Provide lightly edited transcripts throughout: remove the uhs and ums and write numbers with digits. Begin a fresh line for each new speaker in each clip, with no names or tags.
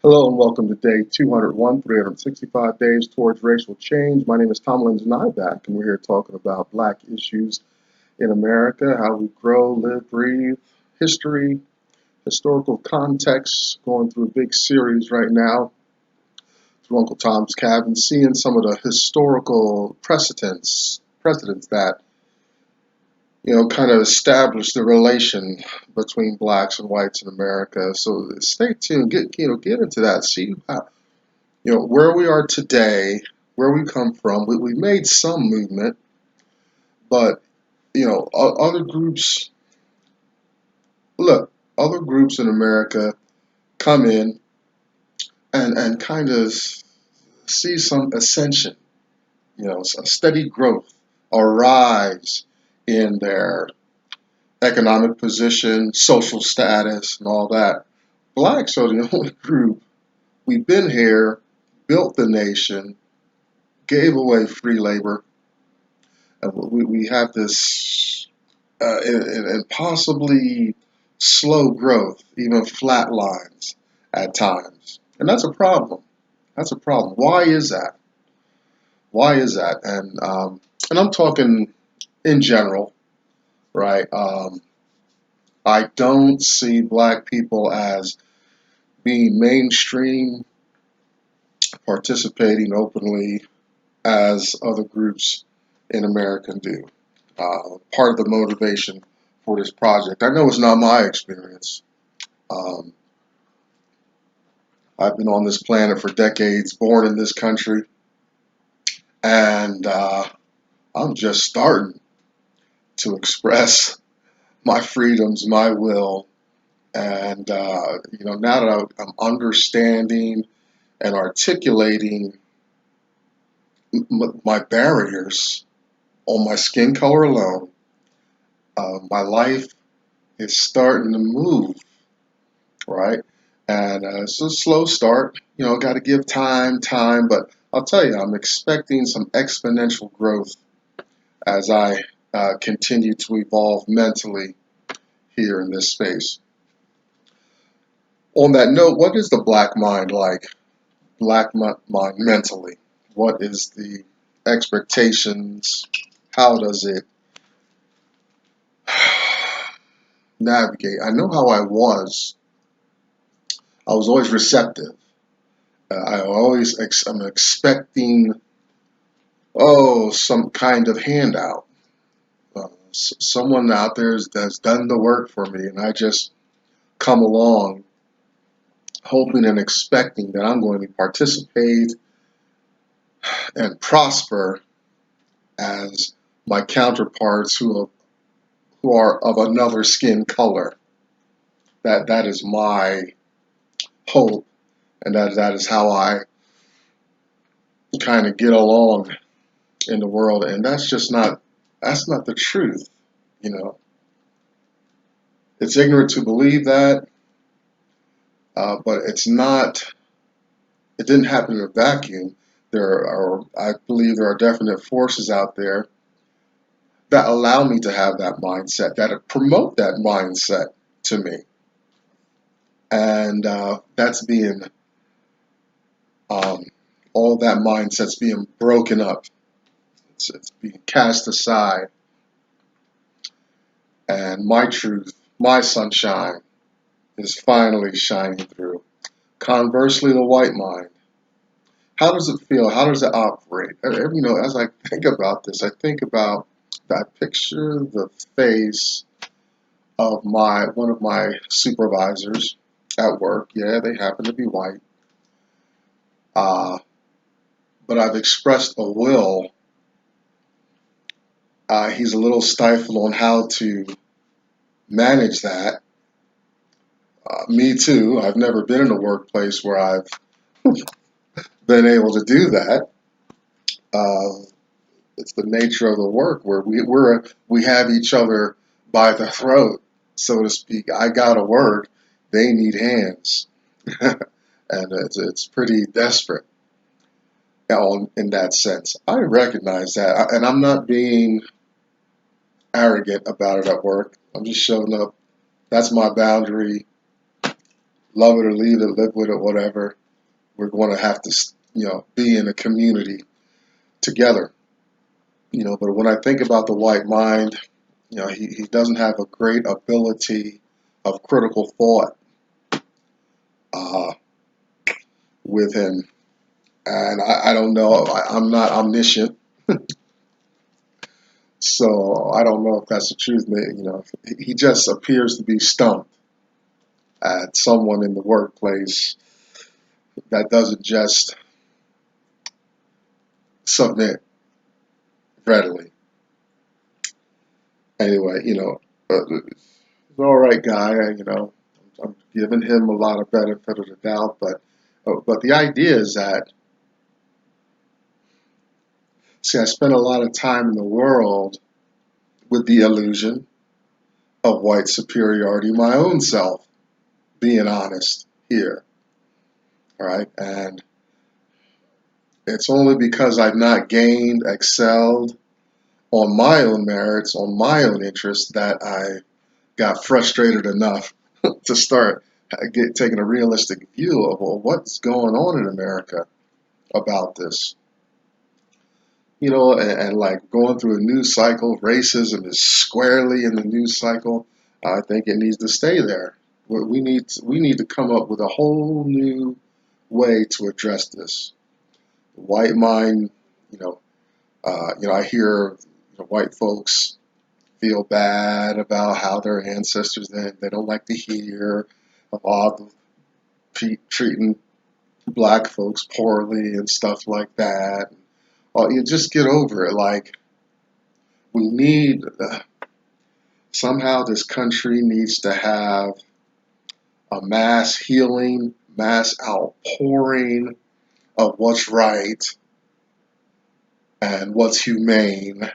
Hello and welcome to day 201, 365 days towards racial change. My name is Tom Nyback, and we're here talking about Black issues in America, how we grow, live, breathe, history, historical context, going through a big series right now through Uncle Tom's Cabin, seeing some of the historical precedents that kind of establish the relation between blacks and whites in America. So stay tuned, get into that, see how, where we are today, where we come from. We made some movement, but other groups. Look, other groups in America come in and kind of see some ascension. A steady growth, a rise in their economic position, social status, and all that. Blacks are the only group. We've been here, built the nation, gave away free labor, we have this and possibly slow growth, even flat lines at times. And that's a problem. That's a problem. Why is that? Why is that? And I'm talking in general, right? I don't see black people as being mainstream, participating openly as other groups in America do. Part of the motivation for this project. I know it's not my experience. Um, I've been on this planet for decades, born in this country, and I'm just starting to express my freedoms, my will, and now that I'm understanding and articulating my barriers on my skin color alone, my life is starting to move, right? And it's a slow start. Got to give time. But I'll tell you, I'm expecting some exponential growth as I continue to evolve mentally here in this space. On that note, what is the black mind like? Black mind mentally. What is the expectations? How does it navigate? I know how I was. I was always receptive. I'm expecting, some kind of handout. Someone out there has done the work for me, and I just come along hoping and expecting that I'm going to participate and prosper as my counterparts who are of another skin color. That is my hope, and that is how I kind of get along in the world, and that's not the truth. You know, it's ignorant to believe that, but it's not. It didn't happen in a vacuum. I believe there are definite forces out there that allow me to have that mindset, that promote that mindset to me, and that's being um, all that mindset's being broken up. It's being cast aside, and my truth, my sunshine, is finally shining through. Conversely, the white mind. How does it feel? How does it operate? As I think about this, I think about that picture, the face of my one of my supervisors at work. Yeah, they happen to be white. Uh, but I've expressed a will. He's a little stifled on how to manage that. Me too. I've never been in a workplace where I've been able to do that. Uh, it's the nature of the work where we have each other by the throat, so to speak. I gotta work. They need hands, and it's pretty desperate in that sense. I recognize that, and I'm not being arrogant about it at work. I'm just showing up. That's my boundary. love it or leave it, live with it, whatever. We're going to have to, be in a community together. But when I think about the white mind, he doesn't have a great ability of critical thought uh, with him. And I don't know, I'm not omniscient, so I don't know if that's the truth. He just appears to be stumped at someone in the workplace that doesn't just submit readily. Anyway, he's an all right guy. I'm giving him a lot of benefit of the doubt, but the idea is that, see, I spent a lot of time in the world with the illusion of white superiority, my own self, being honest here, all right? And it's only because I've not gained, excelled on my own merits, on my own interests, that I got frustrated enough to start taking a realistic view of, well, what's going on in America about this. And like going through a news cycle, racism is squarely in the news cycle. I think it needs to stay there. We need to come up with a whole new way to address this. The white mind, I hear white folks feel bad about how their ancestors, they don't like to hear about treating black folks poorly and stuff like that. You just get over it. Like, we need, somehow this country needs to have a mass healing, mass outpouring of what's right and what's humane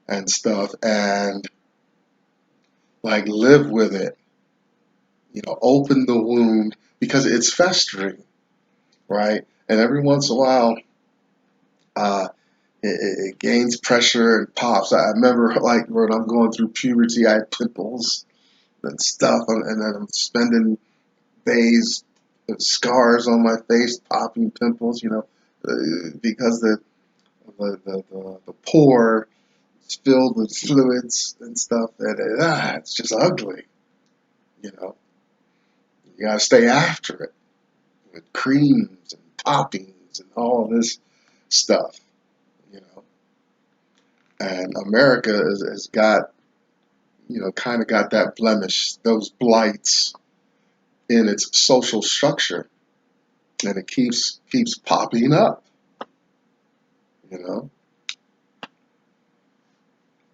and stuff, and like live with it. Open the wound because it's festering, right? And every once in a while, uh, it gains pressure and pops. I remember, like, when I'm going through puberty, I had pimples and stuff, and then I'm spending days with scars on my face, popping pimples, because the pore is filled with fluids and stuff, and it's just ugly. You know, you gotta stay after it with creams and toppings and all this stuff. You know, and America has got, kind of got that blemish, those blights in its social structure, and it keeps popping up. You know,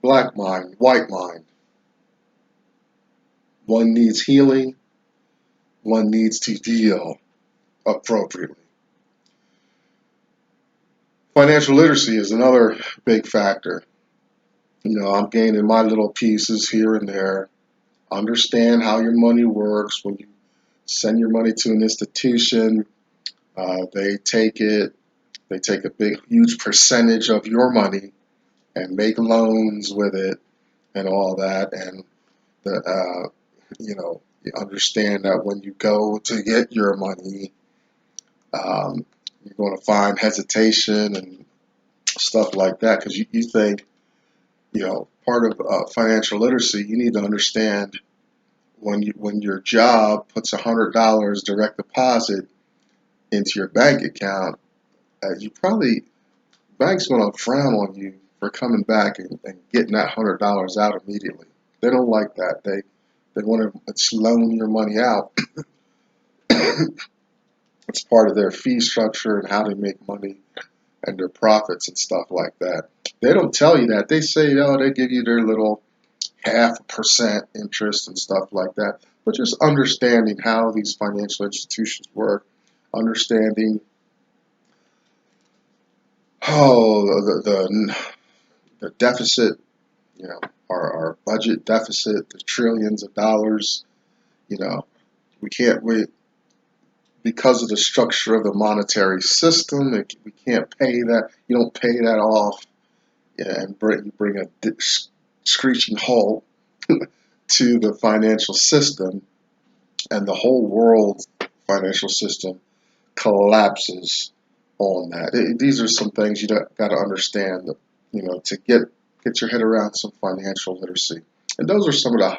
black mind, white mind. One needs healing. One needs to deal appropriately. Financial literacy is another big factor. I'm gaining my little pieces here and there. Understand how your money works. When you send your money to an institution, they take it. They take a big, huge percentage of your money and make loans with it and all that. And you understand that when you go to get your money, you're going to find hesitation and stuff like that, because you think, part of financial literacy, you need to understand when your job puts $100 direct deposit into your bank account, you probably, bank's going to frown on you for coming back and getting that $100 out immediately. They don't like that. They want to loan your money out. It's part of their fee structure and how they make money and their profits and stuff like that. They don't tell you that. They say, they give you their little 0.5% interest and stuff like that. But just understanding how these financial institutions work, understanding the deficit, our budget deficit, the trillions of dollars, we can't wait because of the structure of the monetary system. We can't pay that. You don't pay that off, and bring a screeching halt to the financial system. and the whole world's financial system collapses on that. These are some things you got to understand, to get your head around some financial literacy. And those are some of the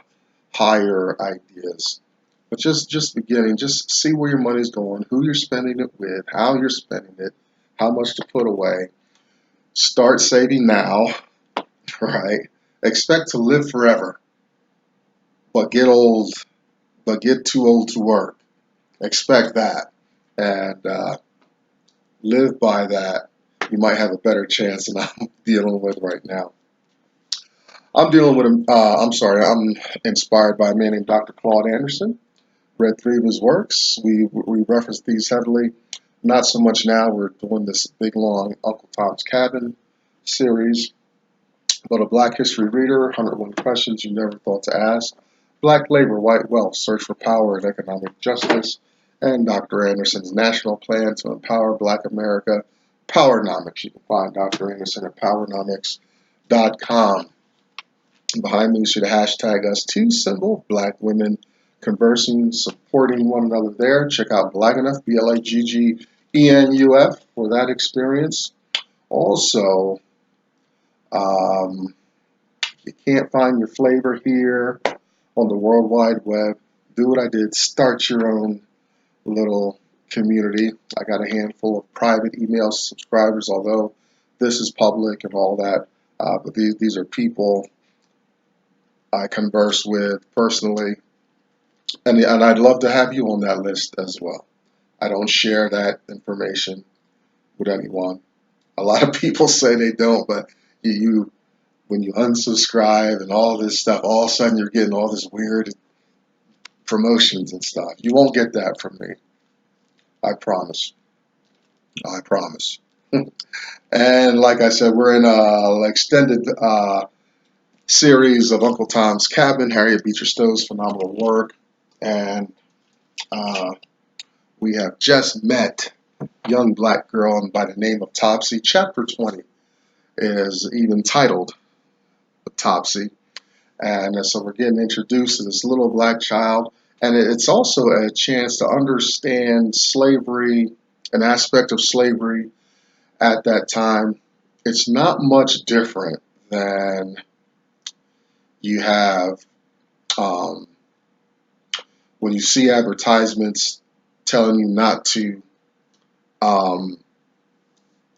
higher ideas. But just beginning, just see where your money's going, who you're spending it with, how you're spending it, how much to put away. Start saving now, right? Expect to live forever, but get too old to work. Expect that, and live by that. You might have a better chance than I'm dealing with right now. I'm dealing with I'm inspired by a man named Dr. Claude Anderson. Read three of his works. We reference these heavily. Not so much now. We're doing this big long Uncle Tom's Cabin series. But a Black History Reader, 101 Questions You Never Thought to Ask, Black Labor, White Wealth, Search for Power and Economic Justice, and Dr. Anderson's National Plan to Empower Black America, Powernomics. You can find Dr. Anderson at powernomics.com. Behind me, you should hashtag us two symbol, Black women conversing, supporting one another there. Check out Black Enough, BLAGGENUF, for that experience. Also, you can't find your flavor here on the World Wide Web, do what I did. Start your own little community. I got a handful of private email subscribers, although this is public and all that. But these are people I converse with personally, and I'd love to have you on that list as well. I don't share that information with anyone. A lot of people say they don't, but you when you unsubscribe and all this stuff, all of a sudden you're getting all this weird promotions and stuff. You won't get that from me. I promise. I promise. And like I said, we're in a extended series of Uncle Tom's Cabin, Harriet Beecher Stowe's phenomenal work. And we have just met a young black girl by the name of Topsy. Chapter 20 is even titled Topsy. And so we're getting introduced to this little black child. And it's also a chance to understand slavery, an aspect of slavery at that time. It's not much different than you have when you see advertisements telling you not to um,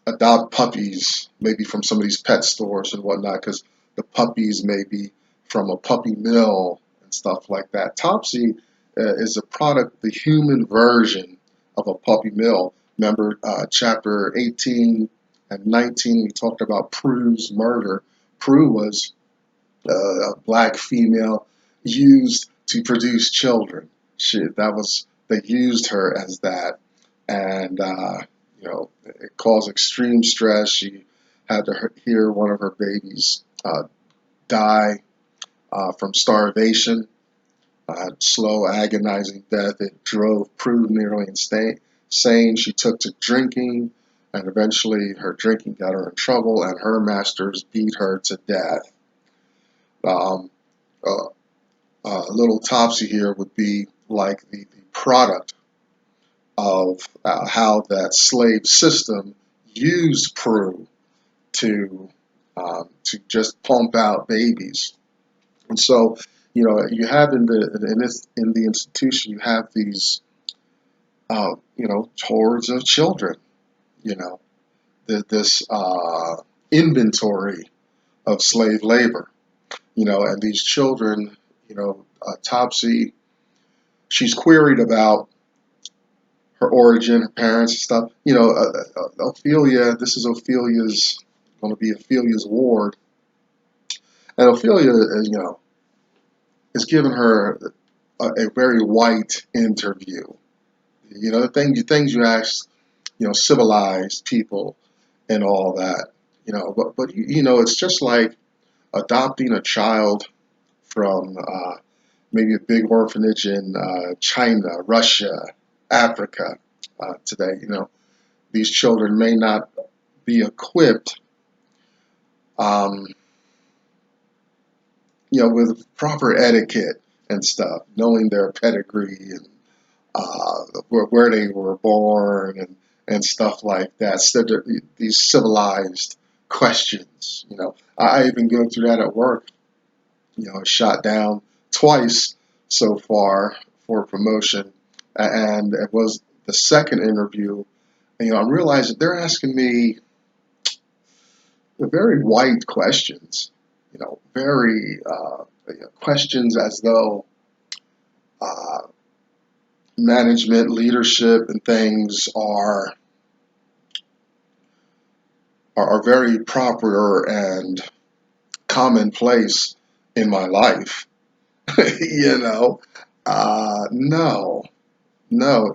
adopt puppies, maybe from some of these pet stores and whatnot, because the puppies may be from a puppy mill and stuff like that. Topsy is a product, the human version of a puppy mill. Remember chapter 18 and 19, we talked about Prue's murder. Prue was a black female used to produce children. They used her as that, and it caused extreme stress. She had to hear one of her babies die from starvation, slow, agonizing death. It drove Prue nearly insane. She took to drinking, and eventually her drinking got her in trouble, and her masters beat her to death. Um, Little Topsy here would be like the product of how that slave system used Prue to just pump out babies. And so, you have in the institution, you have these hordes of children. You know, this inventory of slave labor. And these children, Topsy, she's queried about her origin, her parents and stuff. Ophelia, this is going to be Ophelia's ward. And Ophelia, is giving her a very white interview. The things you ask, civilized people and all that. But it's just like adopting a child from maybe a big orphanage in China, Russia, Africa today. These children may not be equipped, with proper etiquette and stuff, knowing their pedigree and where they were born and stuff like that. So these civilized questions, I even go through that at work. Shot down twice so far for promotion, and it was the second interview. I'm realizing they're asking me very white questions, very questions as though uh, management, leadership, and things are very proper and commonplace in my life. you know, no, no,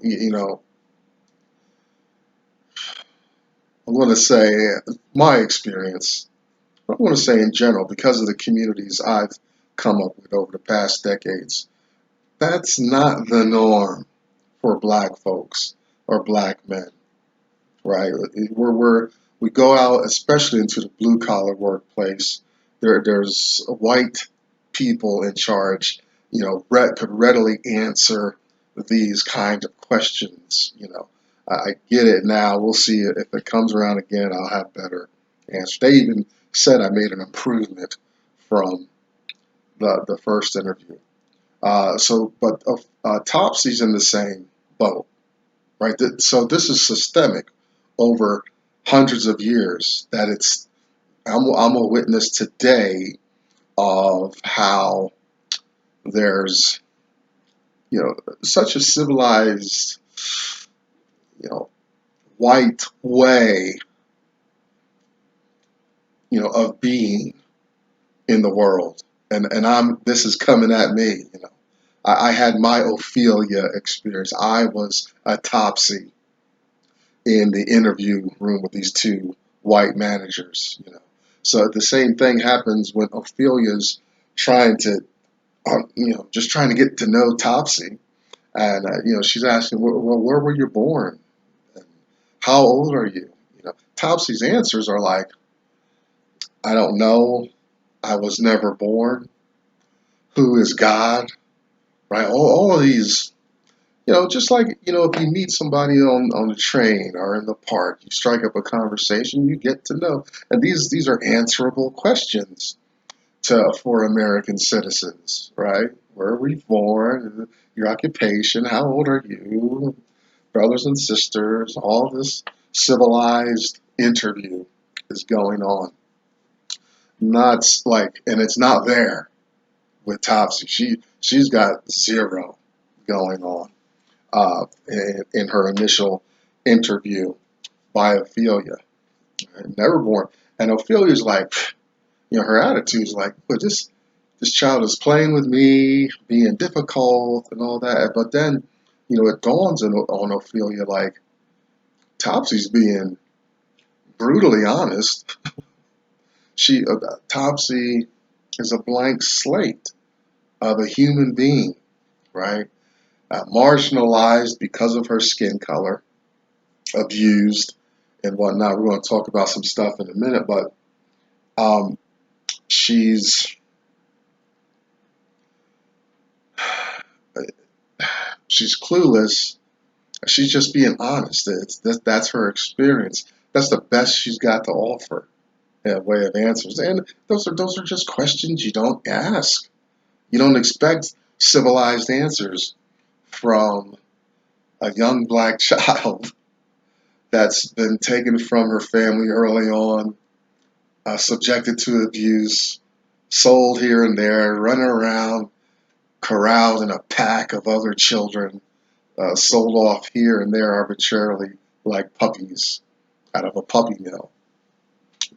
I'm going to say my experience. I want to say in general, because of the communities I've come up with over the past decades, that's not the norm for black folks or black men, right? We go out, especially into the blue collar workplace. There's white people in charge, could readily answer these kind of questions. I get it now. We'll see if it comes around again. I'll have better answers. They even said I made an improvement from the first interview. But Topsy's in the same boat, right? So this is systemic over hundreds of years. I'm a witness today of how there's such a civilized white way of being in the world, and I'm this is coming at me. I had my Ophelia experience. I was a Topsy in the interview room with these two white managers. So the same thing happens when Ophelia's trying to, just trying to get to know Topsy, and she's asking, well, where were you born? And how old are you? Topsy's answers are like, I don't know. I was never born. Who is God? Right? All of these. Just like, if you meet somebody on the train or in the park, you strike up a conversation, you get to know. And these are answerable questions for American citizens, right? Where were you born? Your occupation? How old are you? Brothers and sisters? All this civilized interview is going on. Not like, and it's not there with Topsy. She's got zero going on. In her initial interview by Ophelia. Never born. And Ophelia's like, her attitude is like, but this child is playing with me, being difficult and all that. But then, it dawns on Ophelia like, Topsy's being brutally honest. Topsy is a blank slate of a human being, right? Marginalized because of her skin color, abused and whatnot. We're going to talk about some stuff in a minute, but um, she's she's clueless. She's just being honest. That's her experience. That's the best she's got to offer in a way of answers. And those are just questions you don't ask. You don't expect civilized answers from a young black child that's been taken from her family early on, subjected to abuse, sold here and there, running around, corralled in a pack of other children, sold off here and there arbitrarily like puppies out of a puppy mill.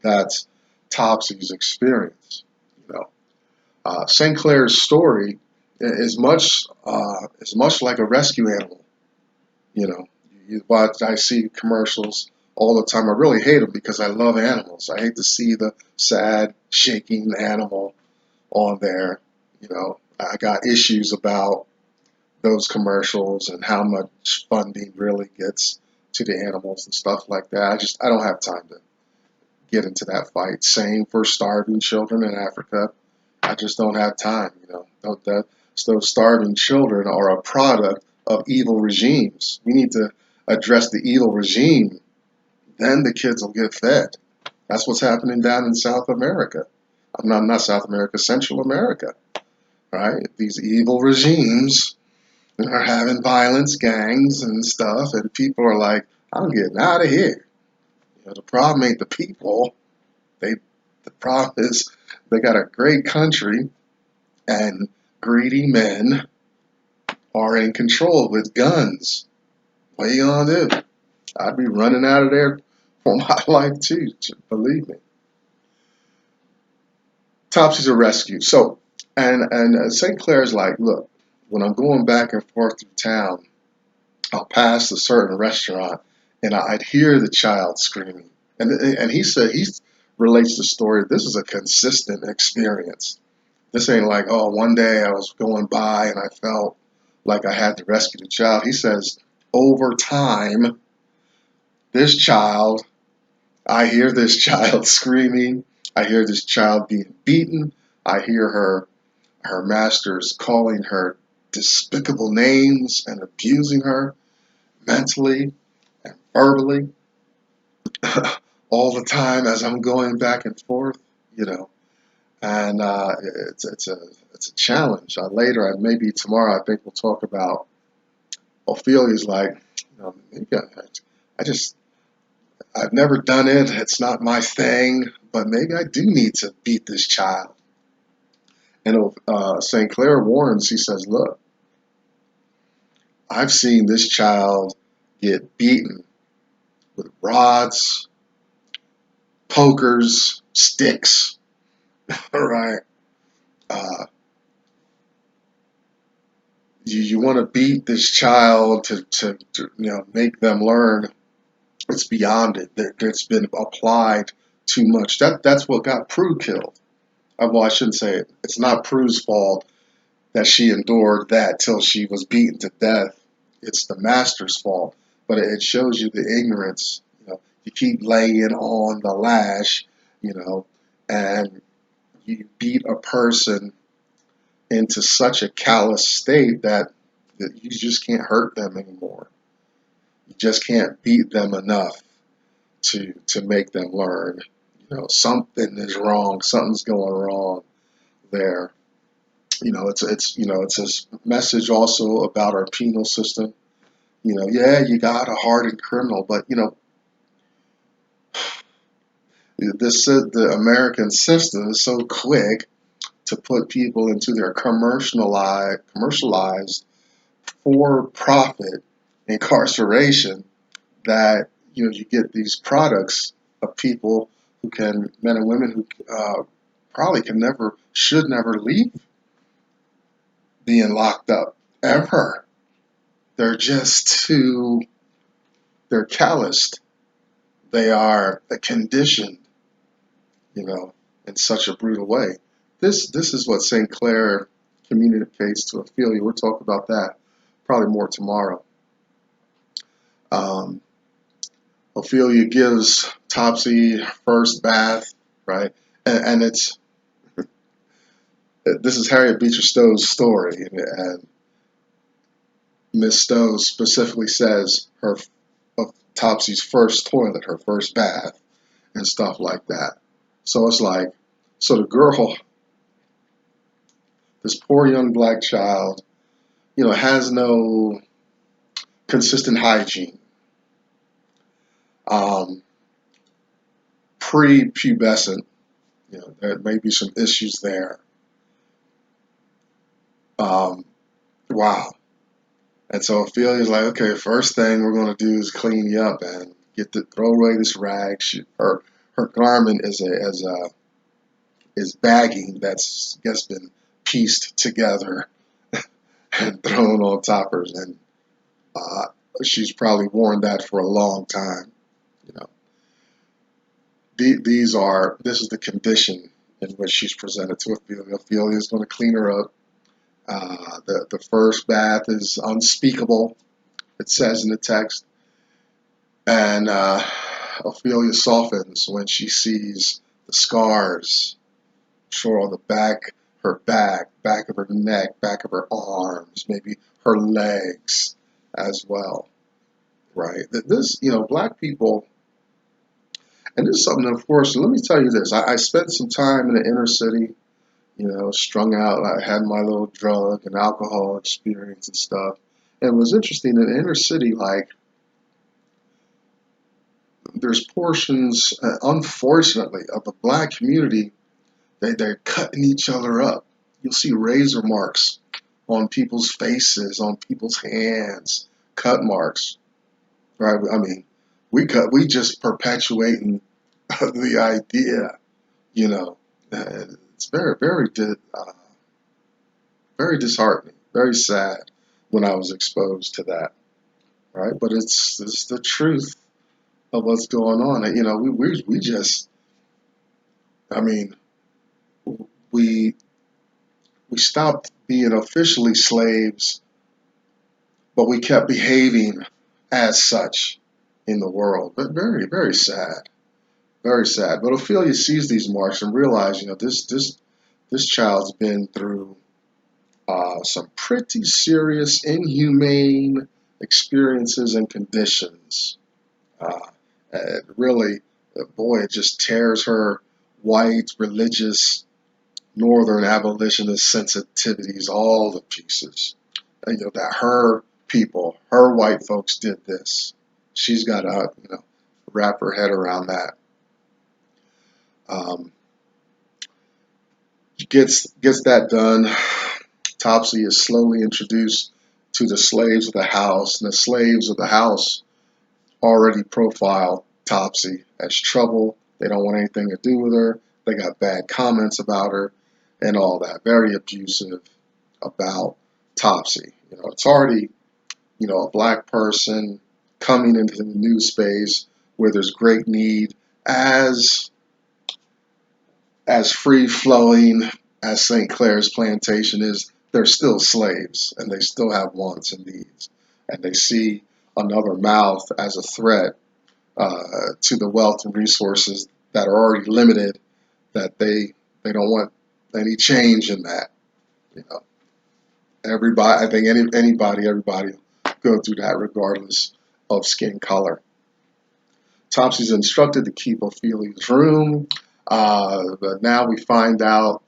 That's Topsy's experience. You know, St. Clare's story is much like a rescue animal. You know, I see commercials all the time. I really hate them because I love animals. I hate to see the sad, shaking animal on there. I got issues about those commercials and how much funding really gets to the animals and stuff like that. I don't have time to get into that fight. Same for starving children in Africa. I just don't have time. those starving children are a product of evil regimes. We need to address the evil regime. Then the kids will get fed. That's what's happening down in South America. Not South America, Central America, right? These evil regimes are having violence, gangs, and stuff, and people are like, "I'm getting out of here." The problem ain't the people. They, the problem is they got a great country, and greedy men are in control with guns. What are you gonna do? I'd be running out of there for my life too. Believe me. Topsy's a rescue. So, and St. Clair's like, look, when I'm going back and forth through town, I'll pass a certain restaurant, and I'd hear the child screaming. And he said he relates the story. This is a consistent experience. This ain't like, oh, one day I was going by and I felt like I had to rescue the child. He says, over time, this child, I hear this child screaming. I hear this child being beaten. I hear her masters calling her despicable names and abusing her mentally and verbally all the time as I'm going back and forth, you know. And it's a challenge. Later, maybe tomorrow, I think we'll talk about Ophelia's like, maybe I just I've never done it. It's not my thing, but maybe I do need to beat this child. And St. Clair warns. He says, look, I've seen this child get beaten with rods, pokers, sticks. All right. Uh, you want to beat this child to make them learn. It's beyond it. It's been applied too much. That's what got Prue killed. Well, I shouldn't say it. It's not Prue's fault that she endured that till she was beaten to death. It's the master's fault. But it shows you the ignorance. You keep laying on the lash, and you beat a person into such a callous state that you just can't hurt them anymore. You just can't beat them enough to make them learn. Something is wrong. Something's going wrong there. It's a message also about our penal system. Yeah, you got a hardened criminal, but the American system is so quick to put people into their commercialized for-profit incarceration that you get these products of people men and women who probably should never leave being locked up ever. They're just they're calloused. They are conditioned, in such a brutal way. This is what St. Clair communicates to Ophelia. We'll talk about that probably more tomorrow. Um, Ophelia gives Topsy her first bath, right? And this is Harriet Beecher Stowe's story, and Miss Stowe specifically says of Topsy's first toilet, her first bath, and stuff like that. So it's like, so the girl, this poor young black child, has no consistent hygiene. Um, Prepubescent, there may be some issues there. Um, wow. And so Ophelia's like, okay, first thing we're going to do is clean you up and throw away this rag. Her garment is bagging that's been pieced together and thrown on top of her, and uh, she's probably worn that for a long time. You know, this is the condition in which she's presented to Ophelia. Ophelia is going to clean her up. The first bath is unspeakable. It says in the text, and Ophelia softens when she sees the scars, sure, on the back, her back of her neck, back of her arms, maybe her legs as well, right? This, black people, and this is something, of course, let me tell you this. I spent some time in the inner city, strung out. I had my little drug and alcohol experience and stuff. And it was interesting in the inner city, like, there's portions, unfortunately, of the black community. They're cutting each other up. You'll see razor marks on people's faces, on people's hands, cut marks, right? I mean, we just perpetuating the idea, you know. It's very disheartening, very sad when I was exposed to that, right? But it's the truth of what's going on. And, we just, I mean, we we stopped being officially slaves, but we kept behaving as such in the world. But very, very sad, very sad. But Ophelia sees these marks and realizes, this child's been through some pretty serious, inhumane experiences and conditions. Uh, and really, boy, it just tears her white, religious, northern abolitionist sensitivities all to pieces. And, that her people, her white folks did this. She's got to, wrap her head around that. Um, gets that done. Topsy is slowly introduced to the slaves of the house, and the slaves of the house already profile Topsy as trouble. They don't want anything to do with her. They got bad comments about her and all that. Very abusive about Topsy. It's already, a black person coming into the new space where there's great need, as free flowing as St. Clare's plantation is. They're still slaves and they still have wants and needs. And they see another mouth as a threat to the wealth and resources that are already limited, that they don't want any change in that. You know, everybody, I think everybody go through that regardless of skin color. Topsy's instructed to keep Ophelia's room, but now we find out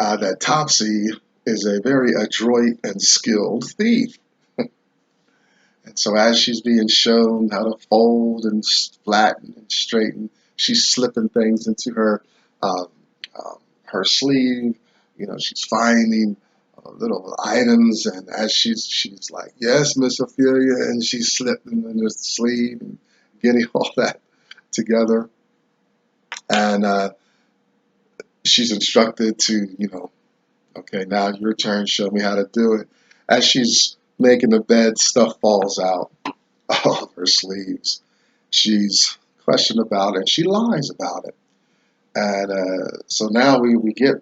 that Topsy is a very adroit and skilled thief. And so as she's being shown how to fold and flatten and straighten, she's slipping things into um, her sleeve. She's finding little items, and as she's like, "Yes, Miss Ophelia," and she's slipping in her sleeve and getting all that together. And she's instructed to, okay, now your turn. Show me how to do it. As she's making the bed, stuff falls out of her sleeves. She's questioned about it, and she lies about it. And so now we get,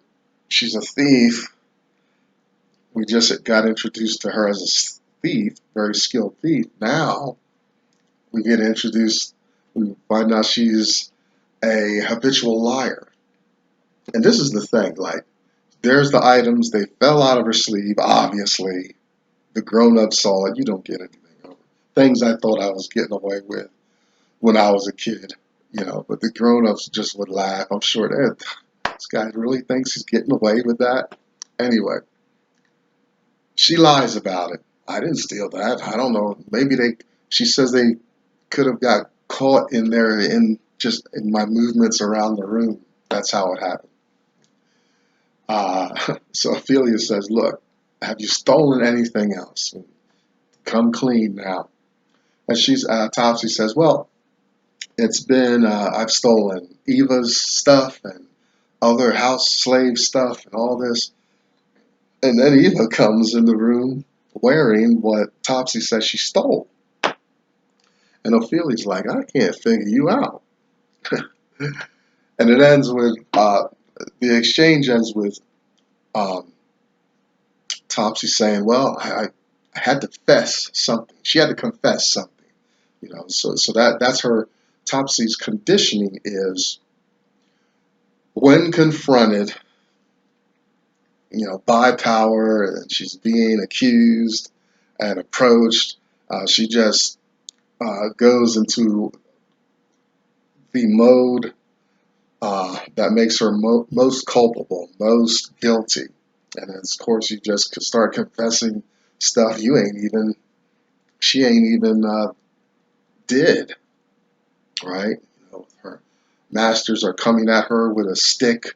she's a thief. We just got introduced to her as a thief, very skilled thief. Now we get introduced, we find out she's a habitual liar. And this is the thing, like, there's the items, they fell out of her sleeve, obviously. The grown-ups saw it, you don't get anything over. Things I thought I was getting away with when I was a kid, but the grown-ups just would laugh. I'm sure that this guy really thinks he's getting away with that. Anyway, she lies about it. I didn't steal that. I don't know. Maybe she says they could have got caught in there just in my movements around the room. That's how it happened. So Ophelia says, "Look, have you stolen anything else? Come clean now." And Topsy says, "Well, it's been, I've stolen Eva's stuff and other house slave stuff and all this." And then Eva comes in the room wearing what Topsy says she stole. And Ophelia's like, "I can't figure you out." And it ends with, the exchange ends with um, Topsy saying, "Well, I had to confess something." She had to confess something. So that's her. Topsy's conditioning, is, when confronted, by power, and she's being accused and approached. She just goes into the mode that makes her most culpable, most guilty. And then, of course, you just start confessing stuff she ain't even did, right? Her masters are coming at her with a stick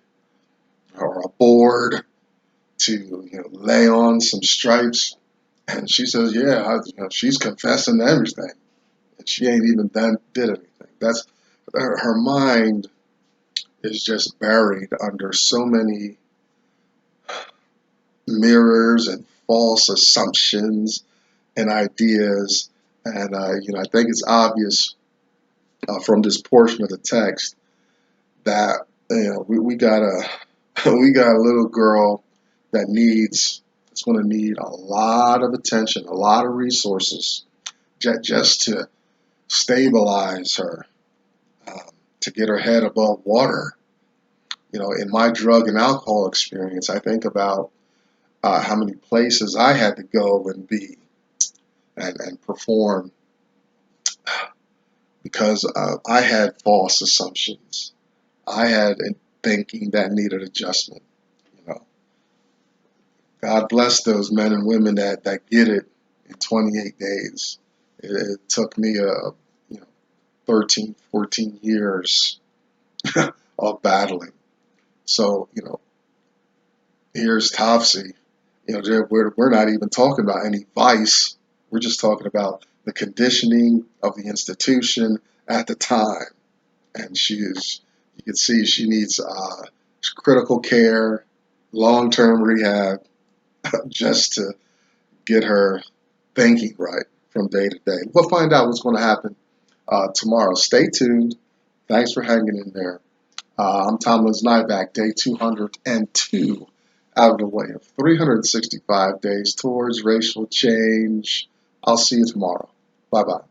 or a board to lay on some stripes, and she says, "Yeah, she's confessing everything, and she ain't even did anything." That's her mind is just buried under so many mirrors and false assumptions and ideas. And I think it's obvious from this portion of the text that we got a we got a little girl that it's going to need a lot of attention, a lot of resources, just to stabilize her, to get her head above water. In my drug and alcohol experience, I think about how many places I had to go and be and perform because I had false assumptions. I had thinking that needed adjustment. You know, God bless those men and women that get it in 28 days. It took me 13, 14 years of battling. So here's Topsy. We're not even talking about any vice. We're just talking about the conditioning of the institution at the time. And you can see she needs critical care, long-term rehab, just to get her thinking right from day to day. We'll find out what's going to happen tomorrow. Stay tuned. Thanks for hanging in there. I'm Tom Nyback, day 202 out of the way of 365 days towards racial change. I'll see you tomorrow. Bye-bye.